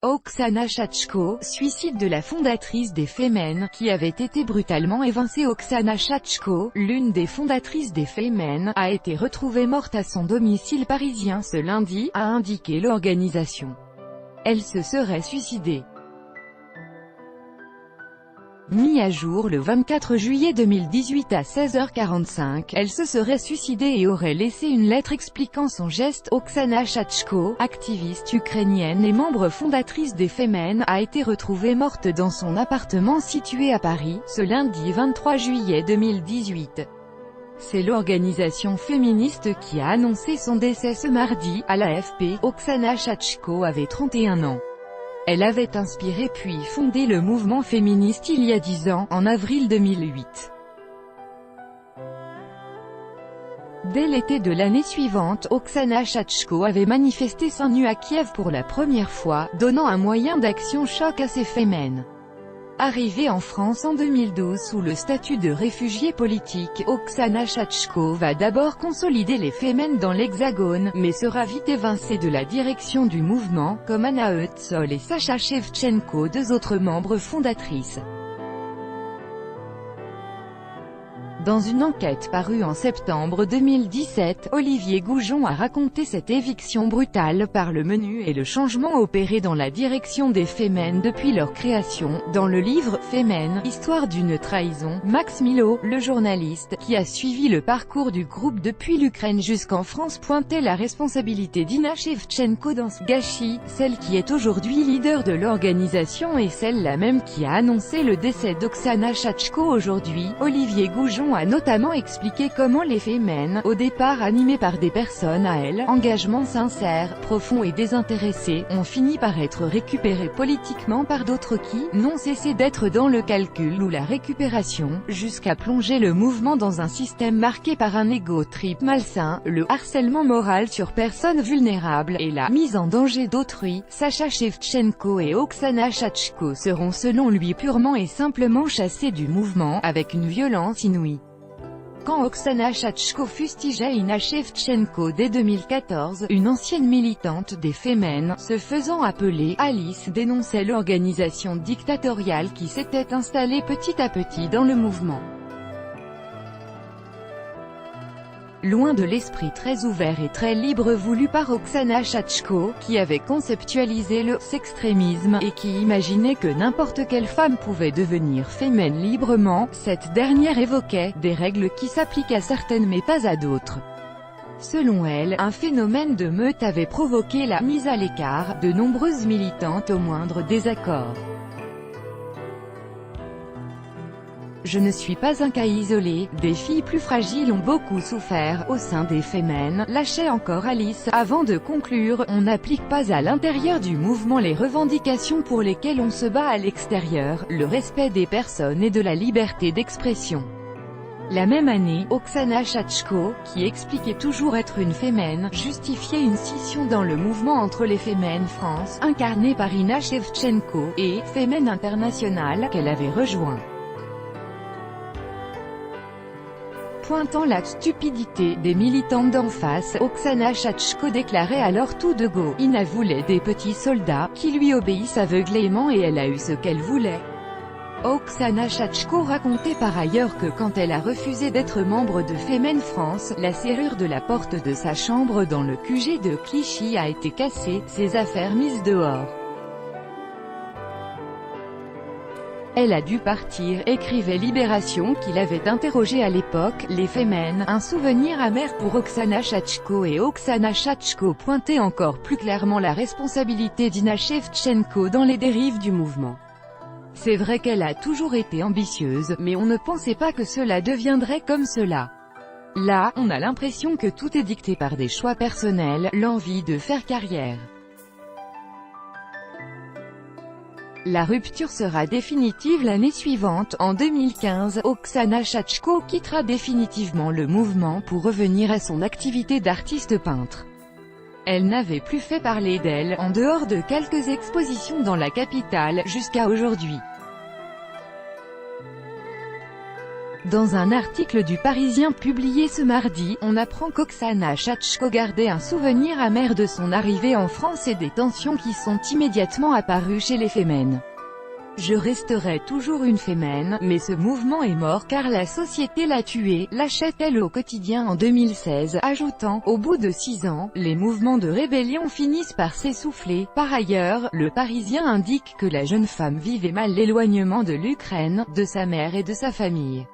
Oksana Shachko, suicide de la fondatrice des Femen, qui avait été brutalement évincée. Oksana Shachko, l'une des fondatrices des Femen, a été retrouvée morte à son domicile parisien ce lundi, a indiqué l'organisation. Elle se serait suicidée. Mis à jour le 24 juillet 2018 à 16h45, elle se serait suicidée et aurait laissé une lettre expliquant son geste. Oksana Shachko, activiste ukrainienne et membre fondatrice des Femen, a été retrouvée morte dans son appartement situé à Paris, ce lundi 23 juillet 2018. C'est l'organisation féministe qui a annoncé son décès ce mardi, à l'AFP. Oksana Shachko avait 31 ans. Elle avait inspiré puis fondé le mouvement féministe il y a 10 ans, en avril 2008. Dès l'été de l'année suivante, Oksana Shachko avait manifesté seins nus à Kiev pour la première fois, donnant un moyen d'action choc à ces Femen. Arrivée en France en 2012 sous le statut de réfugiée politique, Oksana Shachko va d'abord consolider les Femen dans l'Hexagone, mais sera vite évincée de la direction du mouvement, comme Anna Eutsol et Sacha Shevchenko, deux autres membres fondatrices. Dans une enquête parue en septembre 2017, Olivier Goujon a raconté cette éviction brutale par le menu et le changement opéré dans la direction des Femen depuis leur création. Dans le livre « Femen, histoire d'une trahison », Max Milo, le journaliste, qui a suivi le parcours du groupe depuis l'Ukraine jusqu'en France, pointait la responsabilité d'Ina Shevchenko dans ce gâchis, celle qui est aujourd'hui leader de l'organisation et celle-là même qui a annoncé le décès d'Oksana Shachko aujourd'hui. Olivier Goujon a notamment expliqué comment les Femen, au départ animées par des personnes à elles, engagement sincère, profond et désintéressé, ont fini par être récupérées politiquement par d'autres qui n'ont cessé d'être dans le calcul ou la récupération, jusqu'à plonger le mouvement dans un système marqué par un ego trip malsain, le harcèlement moral sur personnes vulnérables et la mise en danger d'autrui. Sacha Shevchenko et Oksana Shachko seront selon lui purement et simplement chassés du mouvement, avec une violence inouïe. Quand Oksana Shachko fustigeait Ina Shevchenko dès 2014, une ancienne militante des Femen, se faisant appeler Alice, dénonçait l'organisation dictatoriale qui s'était installée petit à petit dans le mouvement. Loin de l'esprit très ouvert et très libre voulu par Oksana Shachko, qui avait conceptualisé le sextrémisme et qui imaginait que n'importe quelle femme pouvait devenir Femen librement, cette dernière évoquait des règles qui s'appliquent à certaines mais pas à d'autres. Selon elle, un phénomène de meute avait provoqué la mise à l'écart de nombreuses militantes au moindre désaccord. Je ne suis pas un cas isolé, des filles plus fragiles ont beaucoup souffert, au sein des Femen, lâchait encore Alice, avant de conclure, on n'applique pas à l'intérieur du mouvement les revendications pour lesquelles on se bat à l'extérieur, le respect des personnes et de la liberté d'expression. La même année, Oksana Shachko, qui expliquait toujours être une Femen, justifiait une scission dans le mouvement entre les Femen France, incarnées par Ina Shevchenko, et Femen International, qu'elle avait rejoint. Pointant la stupidité des militantes d'en face, Oksana Shachko déclarait alors tout de go. Ina voulait des petits soldats, qui lui obéissent aveuglément et elle a eu ce qu'elle voulait. Oksana Shachko racontait par ailleurs que quand elle a refusé d'être membre de Femen France, la serrure de la porte de sa chambre dans le QG de Clichy a été cassée, ses affaires mises dehors. Elle a dû partir, écrivait Libération qui l'avait interrogée à l'époque. Les Femen, un souvenir amer pour Oksana Shachko, et Oksana Shachko pointait encore plus clairement la responsabilité d'Ina Shevchenko dans les dérives du mouvement. C'est vrai qu'elle a toujours été ambitieuse, mais on ne pensait pas que cela deviendrait comme cela. Là, on a l'impression que tout est dicté par des choix personnels, l'envie de faire carrière. La rupture sera définitive l'année suivante, en 2015, Oksana Shachko quittera définitivement le mouvement pour revenir à son activité d'artiste peintre. Elle n'avait plus fait parler d'elle, en dehors de quelques expositions dans la capitale, jusqu'à aujourd'hui. Dans un article du Parisien publié ce mardi, on apprend qu'Oksana Shachko gardait un souvenir amer de son arrivée en France et des tensions qui sont immédiatement apparues chez les Femmes. Je resterai toujours une Femme, mais ce mouvement est mort car la société l'a tué, lâchait-elle au quotidien en 2016, ajoutant, au bout de 6 ans, les mouvements de rébellion finissent par s'essouffler. Par ailleurs, le Parisien indique que la jeune femme vivait mal l'éloignement de l'Ukraine, de sa mère et de sa famille.